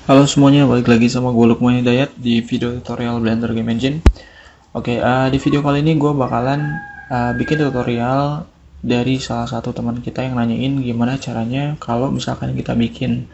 Halo semuanya, balik lagi sama gue Lukman Hidayat di video tutorial Blender Game Engine. Oke, di video kali ini gue bakalan bikin tutorial dari salah satu teman kita yang nanyain gimana caranya kalau misalkan kita bikin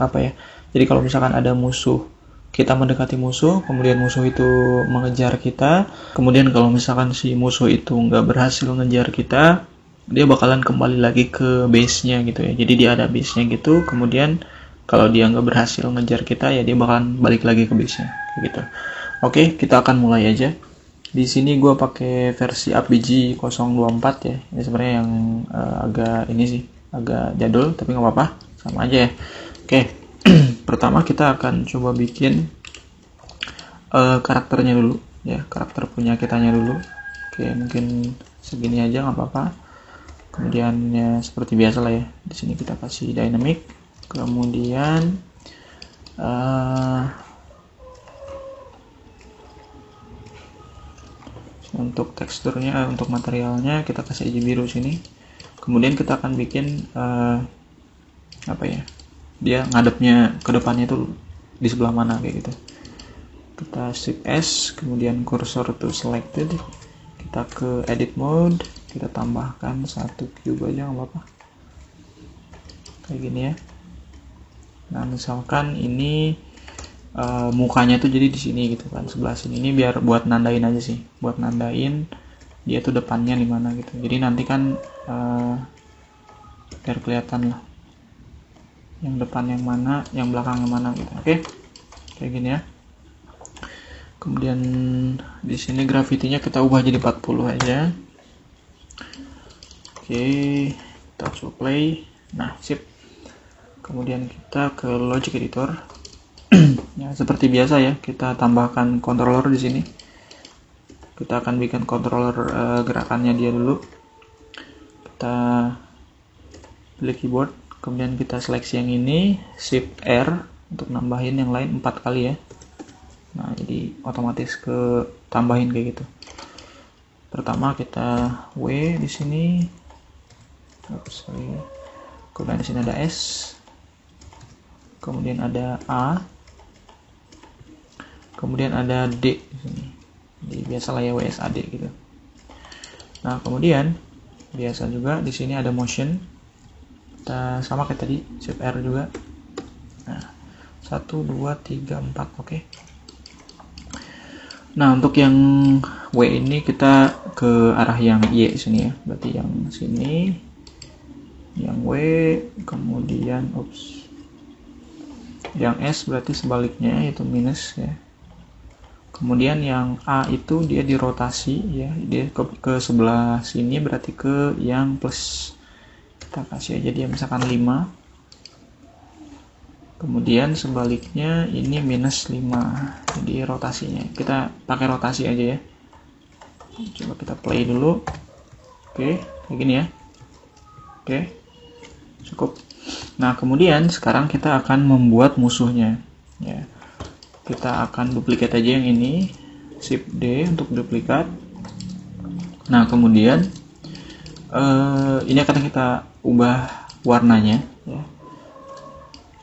apa ya. Jadi kalau misalkan ada musuh, kita mendekati musuh, kemudian musuh itu mengejar kita, kemudian kalau misalkan si musuh itu nggak berhasil ngejar kita, dia bakalan kembali lagi ke base-nya gitu ya. Jadi dia ada base-nya gitu, kemudian kalau dia nggak berhasil ngejar kita ya dia bakalan balik lagi ke base-nya gitu. Oke, kita akan mulai aja. Di sini gue pakai versi APG 024 ya. Ini sebenarnya yang agak ini sih, agak jadul tapi nggak apa-apa, sama aja ya. Oke, pertama kita akan coba bikin karakternya dulu ya, karakter punya kitanya dulu. Oke, mungkin segini aja nggak apa-apa. Kemudian ya seperti biasa lah ya. Di sini kita kasih dynamic. Kemudian untuk teksturnya, untuk materialnya kita kasih aja biru sini. Kemudian kita akan bikin apa ya, dia ngadepnya ke depannya itu di sebelah mana kayak gitu. Kita shift S, kemudian cursor to selected, kita ke edit mode, kita tambahkan satu cube aja nggak apa-apa, kayak gini ya. Nah, misalkan ini mukanya tuh jadi di sini gitu kan, sebelah sini. Ini biar buat nandain aja sih, buat nandain dia tuh depannya di mana gitu. Jadi nanti kan biar kelihatan lah yang depan yang mana, yang belakang yang mana gitu. Oke, kayak gini ya. Kemudian di sini gravity-nya kita ubah jadi 40 aja. Oke, kita coba play. Nah, sip. Kemudian kita ke Logic Editor. Ya, seperti biasa ya, kita tambahkan controller di sini. Kita akan bikin controller gerakannya dia dulu. Kita pilih keyboard, kemudian kita seleksi yang ini, Shift R untuk nambahin yang lain 4 kali ya. Nah, jadi otomatis ke tambahin kayak gitu. Pertama kita W di sini. Kemudian di sini ada S. Kemudian ada A, kemudian ada D di sini. Jadi biasalah ya WSAD gitu. Nah, kemudian biasa juga di sini ada motion. Kita sama kayak tadi, Shift R juga. Nah, 1 2 3 4, oke. Nah, untuk yang W ini kita ke arah yang Y sini ya. Berarti yang sini, yang W, kemudian yang S berarti sebaliknya, yaitu minus ya. Kemudian yang A itu dia dirotasi ya, dia ke sebelah sini, berarti ke yang plus. Kita kasih aja dia misalkan 5. Kemudian sebaliknya ini minus 5. Jadi rotasinya kita pakai rotasi aja ya. Coba kita play dulu. Oke, kayak gini ya. Oke, cukup. Nah, kemudian sekarang kita akan membuat musuhnya ya. Kita akan duplikat aja yang ini, Shift D untuk duplikat. Nah, kemudian ini akan kita ubah warnanya ya.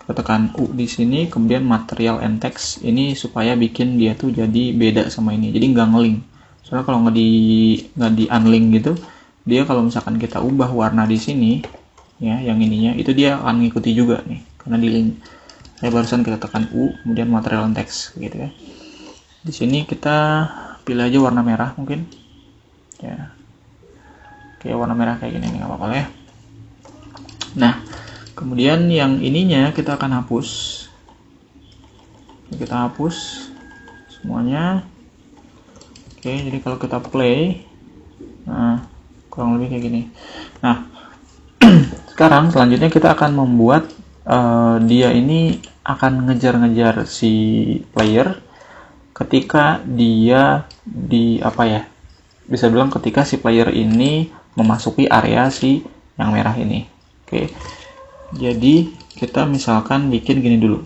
Kita tekan U di sini, kemudian material and text ini supaya bikin dia tuh jadi beda sama ini. Jadi nggak ngelink. Soalnya kalau nggak di unlink gitu, dia kalau misalkan kita ubah warna di sini ya, yang ininya itu dia akan ngikuti juga nih karena di link. Saya barusan kita tekan U, kemudian material and text gitu ya. Di sini kita pilih aja warna merah mungkin ya, kayak warna merah kayak gini, nggak apa-apa ya. Nah, kemudian yang ininya kita akan hapus. Kita hapus semuanya. Oke, jadi kalau kita play, nah kurang lebih kayak gini. Nah, sekarang selanjutnya kita akan membuat dia ini akan ngejar-ngejar si player ketika dia di apa ya, bisa bilang ketika si player ini memasuki area si yang merah ini. Oke, jadi kita misalkan bikin gini dulu.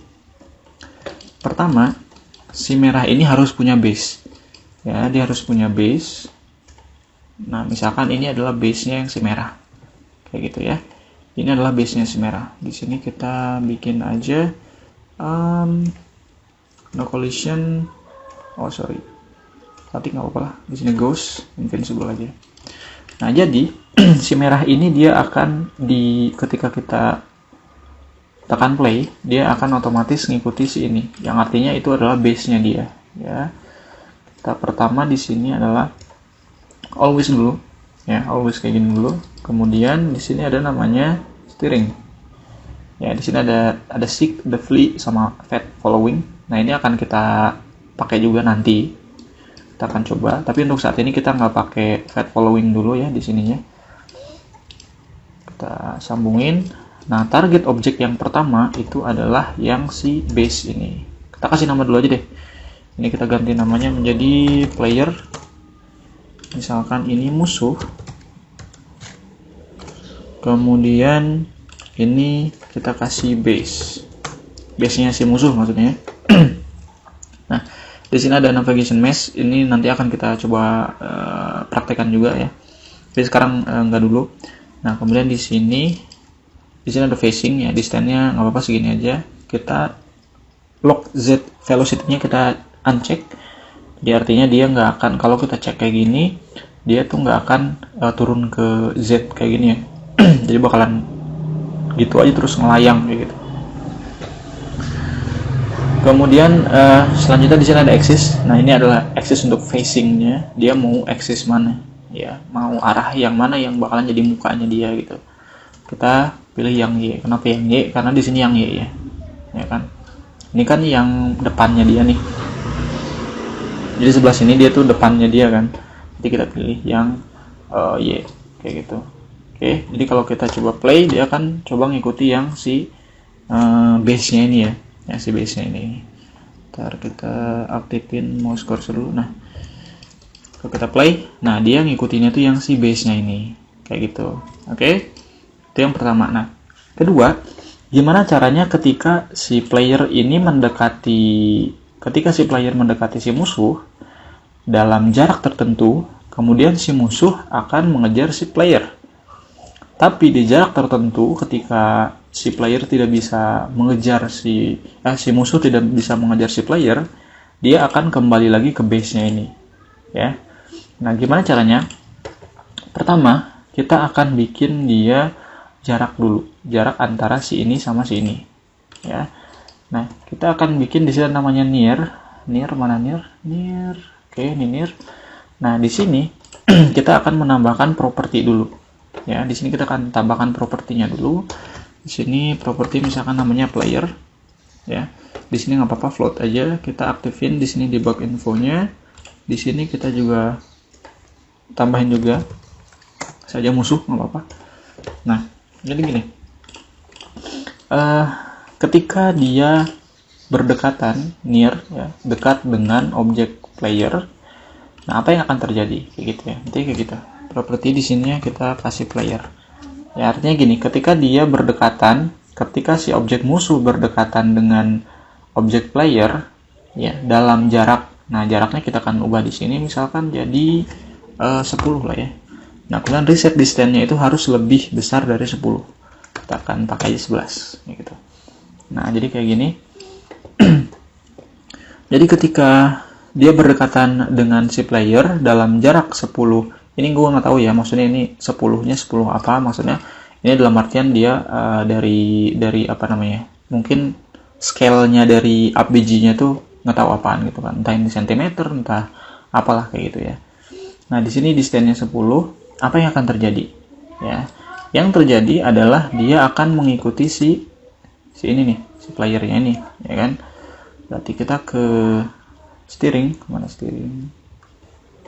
Pertama, si merah ini harus punya base ya, dia harus punya base. Nah, misalkan ini adalah base-nya yang si merah kayak gitu ya. Ini adalah base-nya si merah. Di sini kita bikin aja no collision. Oh sorry, tapi nggak apa-apa lah. Di sini ghost invincible aja. Nah jadi si merah ini dia akan ketika kita tekan play, dia akan otomatis ngikuti si ini, yang artinya itu adalah base-nya dia. Ya, kita pertama di sini adalah always dulu, ya always kayak gini dulu. Kemudian di sini ada namanya steering. Ya di sini ada seek, the flee, sama fat following. Nah ini akan kita pakai juga nanti. Kita akan coba, tapi untuk saat ini kita nggak pakai fat following dulu ya di sininya. Kita sambungin. Nah, target objek yang pertama itu adalah yang si base ini. Kita kasih nama dulu aja deh. Ini kita ganti namanya menjadi player. Misalkan ini musuh. Kemudian ini kita kasih base. Base-nya si musuh maksudnya. Nah, di sini ada navigation mesh. Ini nanti akan kita coba praktekkan juga ya. Tapi sekarang enggak dulu. Nah, kemudian di sini ada facing ya, distance-nya nggak apa-apa segini aja. Kita lock Z velocity-nya kita uncheck. Jadi artinya dia nggak akan, kalau kita cek kayak gini, dia tuh nggak akan turun ke Z kayak gini ya. Jadi bakalan gitu aja terus ngelayang kayak gitu. Kemudian selanjutnya di sini ada axis. Nah ini adalah axis untuk facing-nya. Dia mau axis mana? Ya mau arah yang mana yang bakalan jadi mukanya dia gitu. Kita pilih yang Y. Kenapa yang Y? Karena di sini yang Y ya. Ya kan? Ini kan yang depannya dia nih. Jadi sebelah sini dia tuh depannya dia kan. Jadi kita pilih yang Y kayak gitu. Oke, jadi kalau kita coba play, dia akan coba ngikuti yang si base-nya ini ya. Ya si base-nya ini. Ntar kita aktifin mouse cursor dulu. Nah, kalau kita play, nah dia ngikutinnya tuh yang si base-nya ini. Kayak gitu. Oke. Itu yang pertama. Nah, kedua, gimana caranya ketika si player mendekati si musuh dalam jarak tertentu, kemudian si musuh akan mengejar si player. Tapi di jarak tertentu, ketika si player tidak bisa mengejar si musuh tidak bisa mengejar si player, dia akan kembali lagi ke base-nya ini. Ya. Nah, gimana caranya? Pertama, kita akan bikin dia jarak dulu, jarak antara si ini sama si ini, ya. Nah, kita akan bikin di sini namanya near mana near, oke, ini near. Nah, di sini kita akan menambahkan properti dulu, ya. Di sini kita akan tambahkan propertinya dulu. Di sini properti misalkan namanya player, ya. Di sini nggak apa-apa float aja, kita aktifin di sini debug infonya. Di sini kita juga tambahin juga saja musuh, nggak apa-apa. Nah, jadi gini, ketika dia berdekatan, near, ya, dekat dengan objek player, nah apa yang akan terjadi? Kayak gitu ya, nanti kayak gitu. Properti di sini kita kasih player. Ya artinya gini, ketika dia berdekatan, ketika si objek musuh berdekatan dengan objek player, ya dalam jarak, nah jaraknya kita akan ubah di sini, misalkan jadi 10 lah ya. Nah, kemudian reset distance-nya itu harus lebih besar dari 10. Kita akan pakai 11 gitu. Nah, jadi kayak gini. Jadi ketika dia berdekatan dengan si player dalam jarak 10, ini gue nggak tahu ya, maksudnya ini 10-nya 10 apa, maksudnya ini dalam artian dia dari apa namanya, mungkin scale-nya dari ABG-nya tuh nggak tahu apaan gitu kan, entah ini centimeter, entah apalah kayak gitu ya. Nah, di sini distance-nya 10, apa yang akan terjadi? Ya, yang terjadi adalah dia akan mengikuti si ini nih, si playernya ini, ya kan? Berarti kita ke steering, mana steering?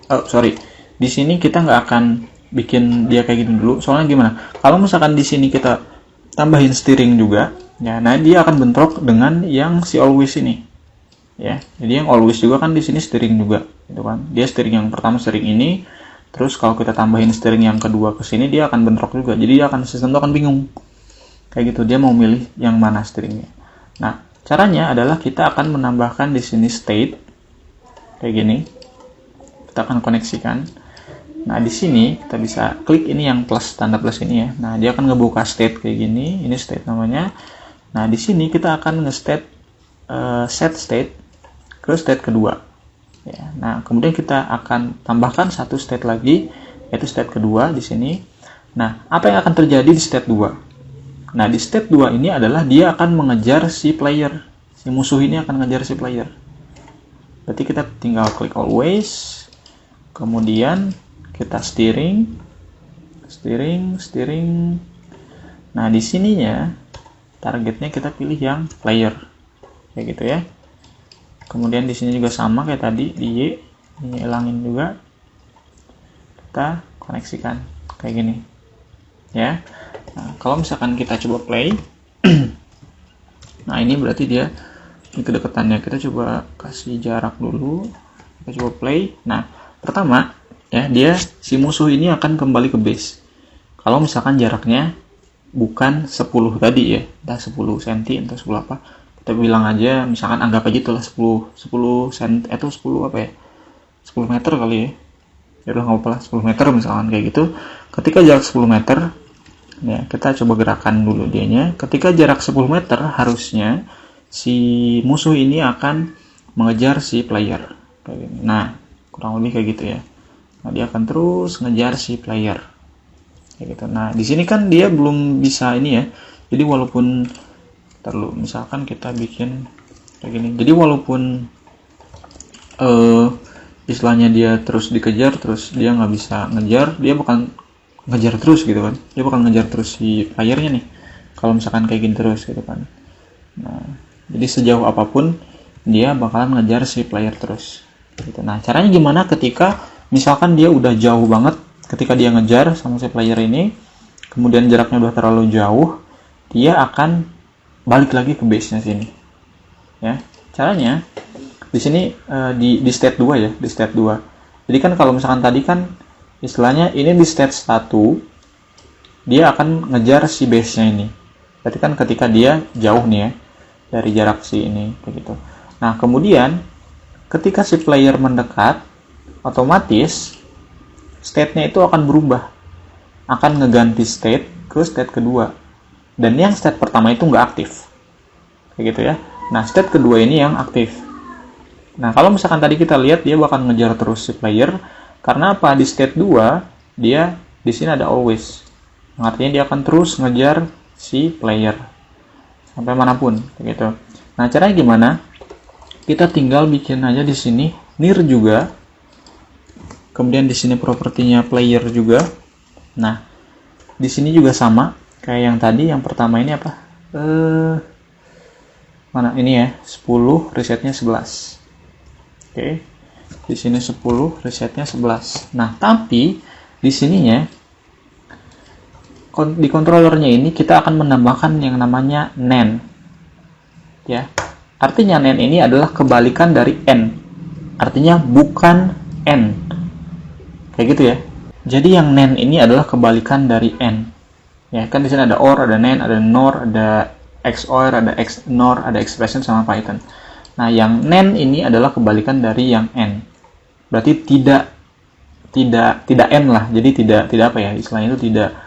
Oh, sorry. Di sini kita nggak akan bikin dia kayak gini dulu. Soalnya gimana? Kalau misalkan di sini kita tambahin steering juga, ya, nah dia akan bentrok dengan yang si always ini. Ya, jadi yang always juga kan di sini steering juga, gitu kan? Dia steering yang pertama steering ini. Terus kalau kita tambahin steering yang kedua ke sini, dia akan bentrok juga. Jadi sistem itu akan bingung. Kayak gitu, dia mau milih yang mana steeringnya. Nah, caranya adalah kita akan menambahkan di sini state kayak gini. Kita akan koneksikan. Nah, di sini kita bisa klik ini yang plus, tanda plus ini ya. Nah, dia akan ngebuka state kayak gini. Ini state namanya. Nah, di sini kita akan nge-state set state ke state kedua. Ya, nah, kemudian kita akan tambahkan satu state lagi, yaitu state kedua di sini. Nah, apa yang akan terjadi di state 2? Nah, di state 2 ini adalah dia akan mengejar si player. Si musuh ini akan mengejar si player. Berarti kita tinggal klik always, kemudian kita steering. Nah, di sininya targetnya kita pilih yang player, kayak gitu ya. Kemudian di sini juga sama kayak tadi di Y, ini hilangin juga. Kita koneksikan kayak gini, ya. Nah, kalau misalkan kita coba play, nah ini berarti dia ini kedekatannya. Kita coba kasih jarak dulu. Kita coba play. Nah, pertama ya, dia si musuh ini akan kembali ke base. Kalau misalkan jaraknya bukan 10 tadi ya, entah 10 cm, entah 10 apa. Kita bilang aja, misalkan anggap aja itulah 10 cm atau 10 apa ya? 10 meter kali ya. Ya udah nggak apa-apa lah, 10 meter misalkan kayak gitu. Ketika jarak 10 meter, ya kita coba gerakan dulu dianya. Ketika jarak 10 meter harusnya si musuh ini akan mengejar si player. Kayak gini. Nah, kurang lebih kayak gitu ya. Nah, dia akan terus ngejar si player. Kayak gitu. Nah, di sini kan dia belum bisa ini ya. Jadi walaupun misalkan kita bikin kayak gini. Jadi walaupun istilahnya dia terus dikejar, terus dia nggak bisa ngejar, dia bakal ngejar terus gitu kan. Dia bakal ngejar terus si playernya nih. Kalau misalkan kayak gini terus gitu kan. Nah, jadi sejauh apapun dia bakalan ngejar si player terus. Gitu. Nah, caranya gimana ketika misalkan dia udah jauh banget, ketika dia ngejar sama si player ini, kemudian jaraknya udah terlalu jauh, dia akan balik lagi ke base-nya sini. Ya, caranya di sini di state 2 ya, di state 2. Jadi kan kalau misalkan tadi kan istilahnya ini di state 1 dia akan ngejar si base-nya ini. Berarti kan ketika dia jauh nih ya dari jarak si ini kayak gitu. Nah, kemudian ketika si player mendekat, otomatis state-nya itu akan berubah. Akan ngeganti state ke state kedua. Dan yang state pertama itu nggak aktif. Kayak gitu ya. Nah, state kedua ini yang aktif. Nah, kalau misalkan tadi kita lihat dia bakal ngejar terus si player. Karena apa? Di state 2, dia di sini ada always. Artinya dia akan terus ngejar si player. Sampai manapun. Kayak gitu. Nah, caranya gimana? Kita tinggal bikin aja di sini near juga. Kemudian di sini propertinya player juga. Nah, di sini juga sama kayak yang tadi. Yang pertama ini apa? Mana ini ya? 10, resetnya 11. Oke. Di sini 10, resetnya 11. Nah, tapi di sininya di controllernya ini kita akan menambahkan yang namanya NAND. Ya. Artinya NAND ini adalah kebalikan dari N. Artinya bukan N. Kayak gitu ya. Jadi yang NAND ini adalah kebalikan dari N. Ya, kan di sini ada OR, ada NAND, ada NOR, ada XOR, ada XNOR, ada expression sama Python. Nah, yang NAND ini adalah kebalikan dari yang N. Berarti tidak N lah. Jadi tidak apa ya? Istilahnya itu tidak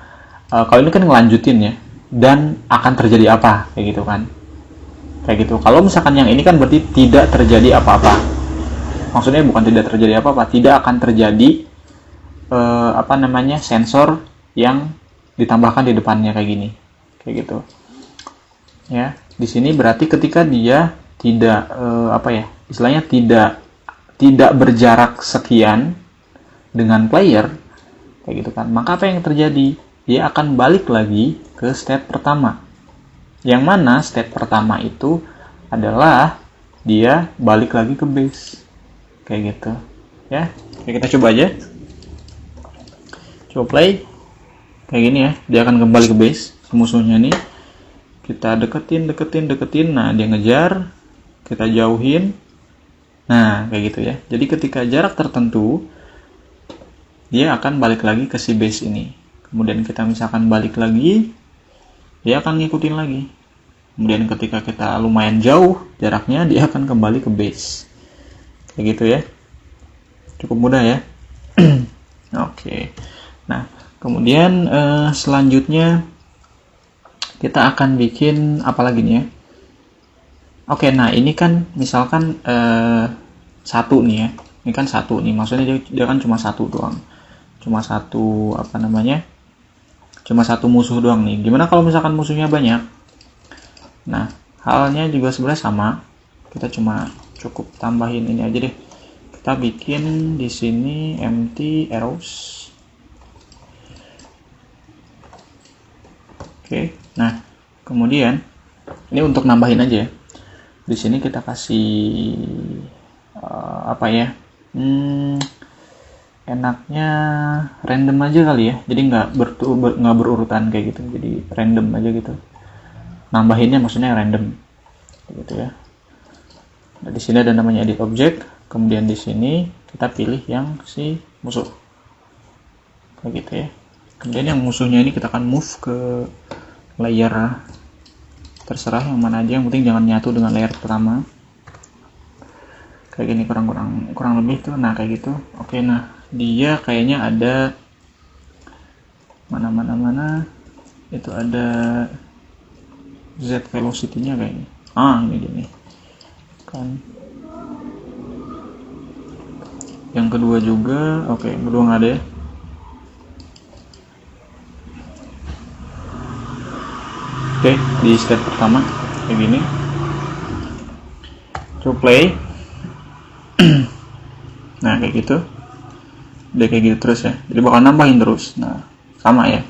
kalau ini kan ngelanjutin ya. Dan akan terjadi apa? Kayak gitu kan. Kayak gitu. Kalau misalkan yang ini kan berarti tidak terjadi apa-apa. Maksudnya bukan tidak terjadi apa-apa, tidak akan terjadi sensor yang ditambahkan di depannya kayak gini. Kayak gitu. Ya, di sini berarti ketika dia tidak istilahnya tidak berjarak sekian dengan player kayak gitu kan. Maka apa yang terjadi? Dia akan balik lagi ke state pertama. Yang mana state pertama itu adalah dia balik lagi ke base. Kayak gitu. Ya, kita coba aja. Coba play. Kayak gini ya, dia akan kembali ke base musuhnya nih. Kita deketin. Nah, dia ngejar. Kita jauhin. Nah, kayak gitu ya. Jadi ketika jarak tertentu, dia akan balik lagi ke si base ini. Kemudian kita misalkan balik lagi, dia akan ngikutin lagi. Kemudian ketika kita lumayan jauh jaraknya, dia akan kembali ke base. Kayak gitu ya. Cukup mudah ya. Oke. Nah, kemudian selanjutnya kita akan bikin apa lagi nih ya? Oke, nah ini kan misalkan satu nih ya. Ini kan satu nih, maksudnya dia kan cuma satu doang. Cuma satu apa namanya? Cuma satu musuh doang nih. Gimana kalau misalkan musuhnya banyak? Nah, halnya juga sebenarnya sama. Kita cuma cukup tambahin ini aja deh. Kita bikin di sini empty arrows. Oke. Nah, kemudian ini untuk nambahin aja ya. Di sini kita kasih apa ya? Enaknya random aja kali ya. Jadi nggak berurutan kayak gitu. Jadi random aja gitu. Nambahinnya maksudnya random, gitu ya. Nah, di sini ada namanya edit object. Kemudian di sini kita pilih yang si musuh, kayak gitu ya. Kemudian yang musuhnya ini kita akan move ke layer terserah yang mana aja, yang penting jangan nyatu dengan layer pertama. Kayak gini kurang lebih tuh. Nah kayak gitu. Oke, nah dia kayaknya ada mana itu ada Z velocity-nya kayaknya. Ini gini kan. Yang kedua juga, oke, kedua nggak ada ya. Oke, di step pertama kayak gini. Coba play. Nah kayak gitu. Udah kayak gitu terus ya. Jadi bakal nambahin terus. Nah sama ya.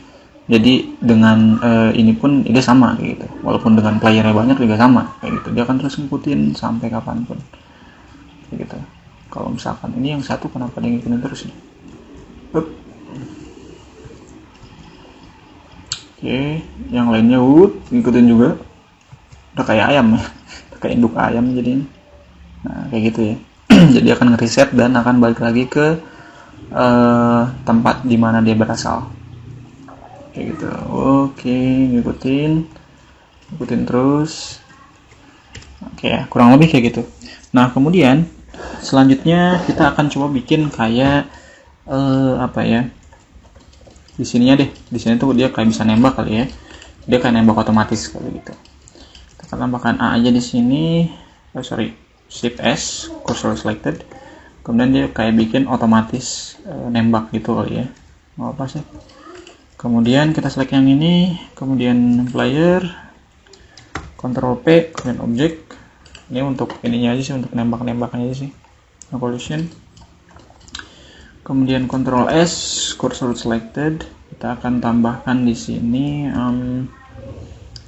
Jadi dengan ini pun dia sama kayak gitu. Walaupun dengan playernya banyak juga sama kayak gitu. Dia akan terus ngikutin sampai kapanpun. Kayak gitu. Kalau misalkan ini yang satu kenapa dia ngikutin terus nih? Oke, yang lainnya ngikutin juga. Udah kayak ayam ya. Udah kayak induk ayam jadinya. Nah, kayak gitu ya. Jadi akan nge-reset dan akan balik lagi ke tempat dimana dia berasal. Kayak gitu. Oke, ngikutin terus. Oke ya, kurang lebih kayak gitu. Nah, kemudian selanjutnya kita akan coba bikin kayak apa ya? Di sininya deh. Di sini tuh dia kayak bisa nembak kali ya. Dia kayak nembak otomatis kali gitu. Kita tambahkan A aja di sini. Shift S, cursor selected. Kemudian dia kayak bikin otomatis nembak gitu kali ya. Nggak apa sih. Kemudian kita select yang ini, kemudian player, Ctrl P, kemudian object. Ini untuk ininya aja sih, untuk nembak-nembakannya aja sih. Collision. Kemudian Ctrl S, cursor selected. Kita akan tambahkan di sini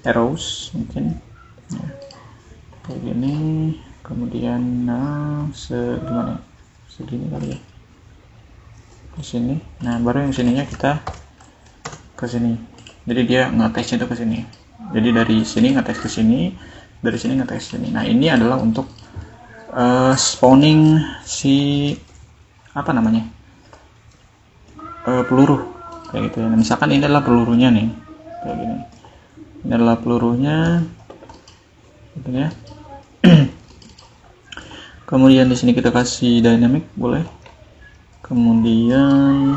arrows mungkin. Ya. Kayak gini. Kemudian gimana? Segini kali ya. Ke sini. Nah, baru yang sininya kita ke sini. Jadi dia ngetes-nya itu ke sini. Jadi dari sini ngetes ke sini, dari sini ngetes ke sini. Nah, ini adalah untuk spawning si apa namanya? Peluru. Kayak gitu ya. Nah, misalkan ini adalah pelurunya nih. Kayak gini. Ini adalah pelurunya. Gitu ya. Kemudian di sini kita kasih dynamic, boleh. Kemudian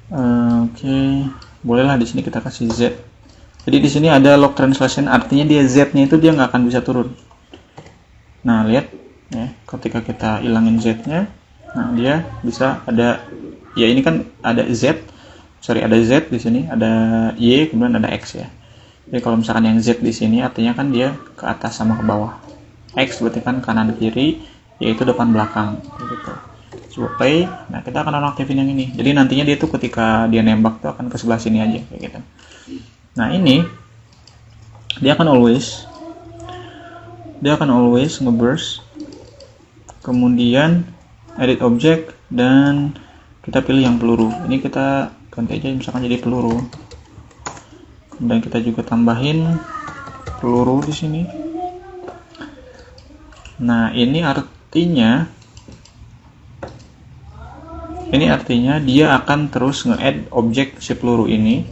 oke, bolehlah di sini kita kasih Z. Jadi di sini ada lock translation, artinya dia Z-nya itu dia nggak akan bisa turun. Nah, lihat ya, ketika kita hilangin Z-nya, nah dia bisa ada ya, ini kan ada ada Z di sini, ada Y, kemudian ada X ya. Jadi kalau misalkan yang Z di sini artinya kan dia ke atas sama ke bawah. X berarti kan kanan kiri, yaitu depan belakang gitu. Coba play. Nah, kita akan nonaktifin yang ini. Jadi nantinya dia tuh ketika dia nembak tuh akan ke sebelah sini aja kayak gitu. Nah, ini dia akan always ngeburst. Kemudian edit object dan kita pilih yang peluru. Ini kita ganti aja misalkan jadi peluru. Kemudian kita juga tambahin peluru di sini. Nah, ini artinya dia akan terus nge-add objek si peluru ini.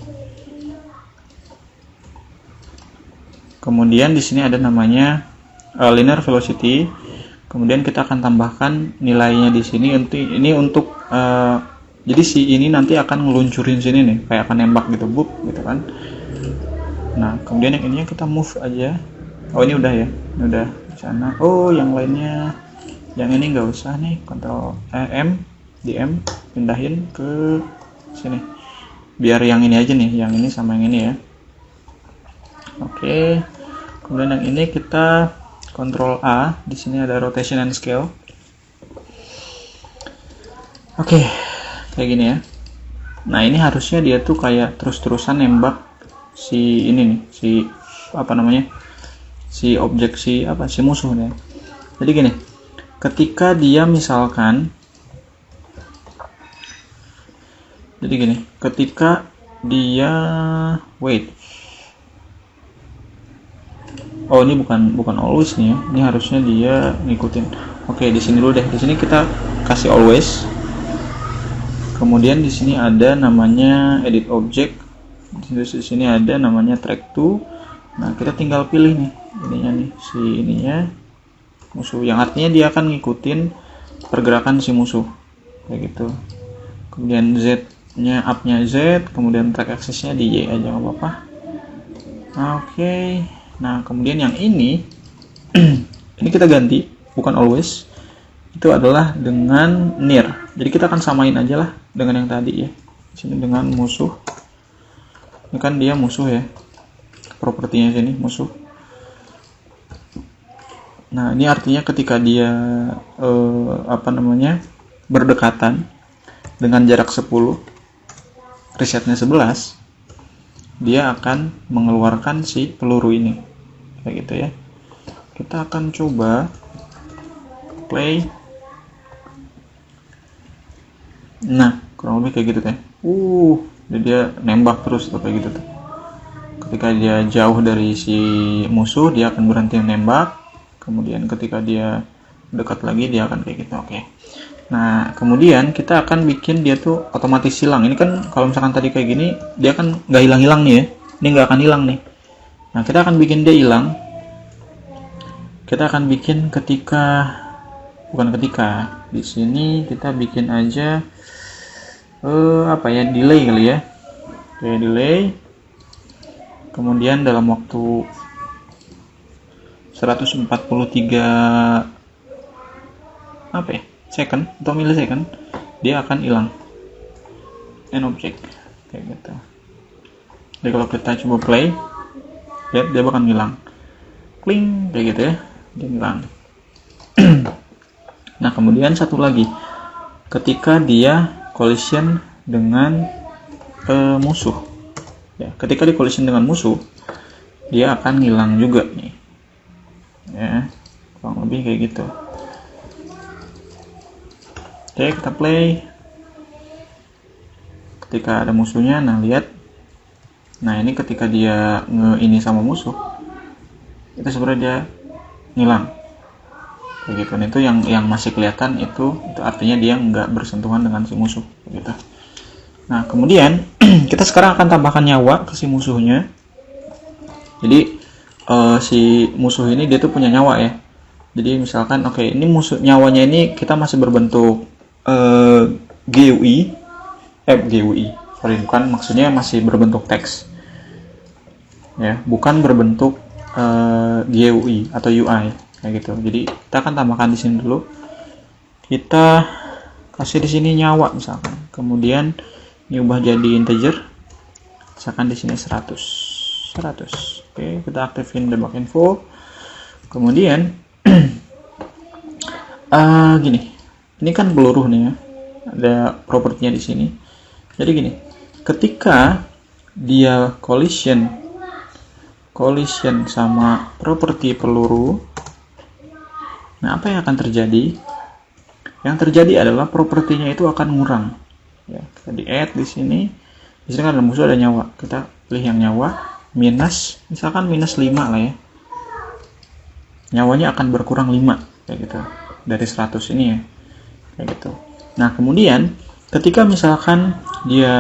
Kemudian di sini ada namanya linear velocity. Kemudian kita akan tambahkan nilainya di sini. Ini untuk jadi si ini nanti akan ngeluncurin sini nih, kayak akan nembak gitu, gitu kan. Nah, kemudian yang ininya kita move aja. Oh ini udah ya, ini udah di sana. Oh yang lainnya, yang ini nggak usah nih, Ctrl M, di M, pindahin ke sini. Biar yang ini aja nih, yang ini sama yang ini ya. Oke, kemudian yang ini kita Ctrl A, di sini ada rotation and scale. Oke, kayak gini ya. Nah ini harusnya dia tuh kayak terus-terusan nembak si ini nih, si apa namanya, si objek si musuh nih. Jadi gini, ketika dia misalkan, ketika dia wait. Oh ini bukan always nih ya. Ini harusnya dia ngikutin. Oke di sini dulu deh. Di sini kita kasih always. Kemudian di sini ada namanya edit object. Di sini ada namanya track to. Nah kita tinggal pilih nih ininya nih, si ininya musuh, yang artinya dia akan ngikutin pergerakan si musuh kayak gitu. Kemudian Z nya up nya Z, kemudian track axis nya di Y aja nggak apa-apa. Oke. Nah kemudian yang ini ini kita ganti, bukan always, itu adalah dengan near. Jadi kita akan samain aja lah dengan yang tadi ya. Di sini dengan musuh. Ini kan dia musuh ya. Propertinya sini musuh. Nah, ini artinya ketika dia berdekatan dengan jarak 10, resetnya 11, dia akan mengeluarkan si peluru ini. Kayak gitu ya. Kita akan coba play. Nah kurang lebih kayak gitu teh. Dia nembak terus kayak gitu tuh. Ketika dia jauh dari si musuh dia akan berhenti nembak, kemudian ketika dia dekat lagi dia akan kayak gitu. Oke. Nah kemudian kita akan bikin dia tuh otomatis hilang. Ini kan kalau misalkan tadi kayak gini dia kan nggak hilang-hilang nih ya, ini nggak akan hilang nih. Nah kita akan bikin dia hilang. Kita akan bikin di sini kita bikin aja delay kali ya. Oke, delay. Kemudian dalam waktu 143 second atau millisecond dia akan hilang end object kayak gitu. Jadi kalau kita coba play, lihat dia bakal hilang, kling kayak gitu ya, dia hilang. Nah kemudian satu lagi, ketika dia collision dengan musuh ya, ketika di collision dengan musuh dia akan hilang juga nih ya, kurang lebih kayak gitu. Oke kita play. Ketika ada musuhnya, nah lihat, nah ini ketika dia ini sama musuh itu sebenarnya dia ngilang kayak gitu. Nah, itu yang masih kelihatan itu artinya dia nggak bersentuhan dengan si musuh gitu. Nah kemudian kita sekarang akan tambahkan nyawa ke si musuhnya. Jadi si musuh ini dia tuh punya nyawa ya. Jadi misalkan ini musuh, nyawanya ini kita masih berbentuk GUI, bukan, maksudnya masih berbentuk teks ya, bukan berbentuk GUI atau UI kayak gitu. Jadi kita akan tambahkan di sini dulu, kita kasih di sini nyawa misalkan, kemudian diubah jadi integer, misalkan di sini 100. Oke, kita aktifin debug info. Kemudian gini, ini kan peluru nih ya, ada propertinya di sini. Jadi gini, ketika dia collision sama properti peluru, nah apa yang akan terjadi? Yang terjadi adalah propertinya itu akan ngurang. Ya, kita di add di sini. Di sini kan ada musuh, ada nyawa. Kita pilih yang nyawa, minus, misalkan minus 5 lah ya. Nyawanya akan berkurang 5 kayak gitu. Dari 100 ini ya. Kayak gitu. Nah, kemudian ketika misalkan dia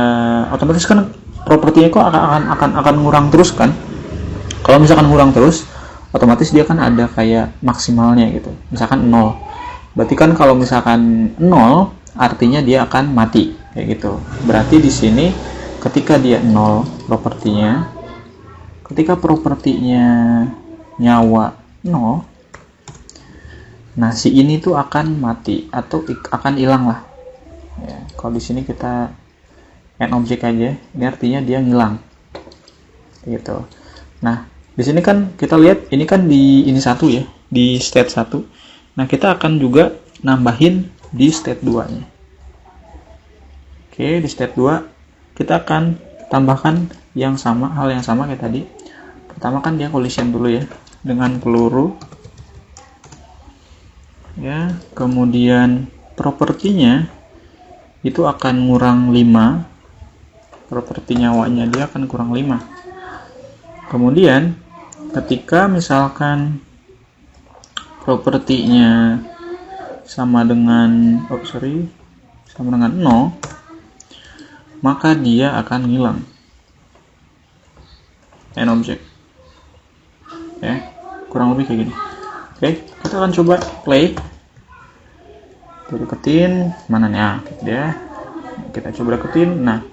otomatis kan propertinya kok akan ngurang terus kan. Kalau misalkan ngurang terus, otomatis dia kan ada kayak maksimalnya gitu. Misalkan 0. Berarti kan kalau misalkan 0 artinya dia akan mati kayak gitu. Berarti di sini ketika dia 0 propertinya, ketika propertinya nyawa 0, nah si ini tuh akan mati atau akan hilang lah ya. Kalau di sini kita add object aja, ini artinya dia ngilang gitu. Nah di sini kan kita lihat ini kan di ini satu ya, di state 1. Nah kita akan juga nambahin di state 2 nya. Oke, di state 2 kita akan tambahkan yang sama, hal yang sama kayak tadi. Pertama kan dia collision dulu ya dengan peluru ya, kemudian propertinya itu akan ngurang 5, properti nyawanya dia akan kurang 5. Kemudian ketika misalkan propertinya sama dengan sama dengan 0, maka dia akan hilang end object ya, kurang lebih kayak gini. Oke, kita akan coba play. Kita deketin mana nih dia, kita coba deketin. Nah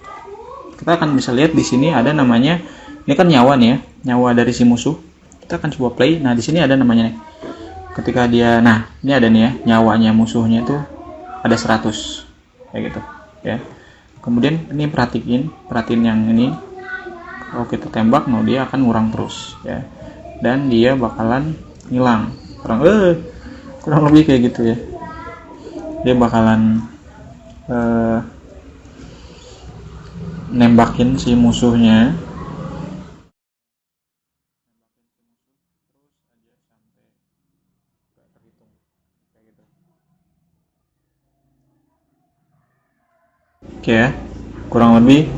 kita akan bisa lihat di sini ada namanya, ini kan nyawa nih ya, nyawa dari si musuh. Kita akan coba play. Nah di sini ada namanya nih, ketika dia, nah ini ada nih ya, nyawanya musuhnya itu ada 100 kayak gitu ya. Kemudian ini perhatiin yang ini, kalau kita tembak, nah dia akan ngurang terus ya, dan dia bakalan hilang, kurang lebih kayak gitu ya. Dia bakalan nembakin si musuhnya oke ya, kurang lebih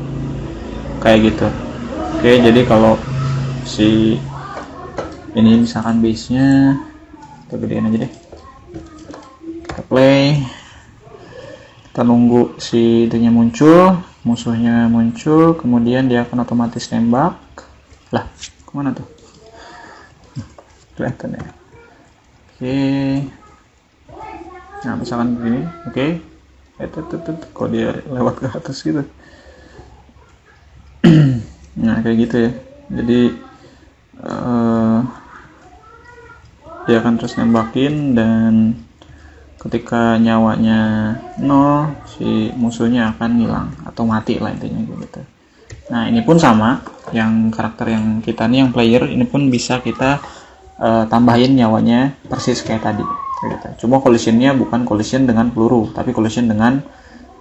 kayak gitu. Oke, jadi kalau si ini misalkan base nya kita gedein aja deh, kita play, kita nunggu si itunya muncul, musuhnya muncul, kemudian dia akan otomatis nembak. Lah kemana tuh, kelihatan ya. Oke, nah misalkan begini. Oke, kok dia lewat ke atas gitu. Nah kayak gitu ya, jadi dia akan terus nembakin, dan ketika nyawanya 0, si musuhnya akan hilang atau mati lah intinya gitu. Nah ini pun sama, yang karakter yang kita nih, yang player ini pun bisa kita tambahin nyawanya persis kayak tadi gitu. Cuma collisionnya bukan collision dengan peluru, tapi collision dengan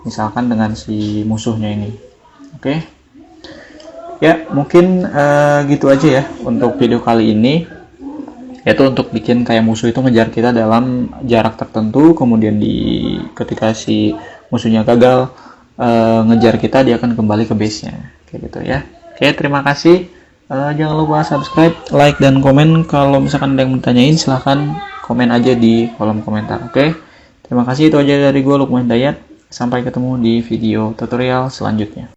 misalkan dengan si musuhnya ini. Oke ya, mungkin gitu aja ya untuk video kali ini, yaitu untuk bikin kayak musuh itu ngejar kita dalam jarak tertentu, kemudian ketika si musuhnya gagal ngejar kita, dia akan kembali ke base nya kayak gitu ya. Oke, terima kasih. Jangan lupa subscribe, like, dan komen. Kalau misalkan ada yang mau tanyain, silahkan komen aja di kolom komentar. Oke, terima kasih. Itu aja dari gue, Lukman Dayat. Sampai ketemu di video tutorial selanjutnya.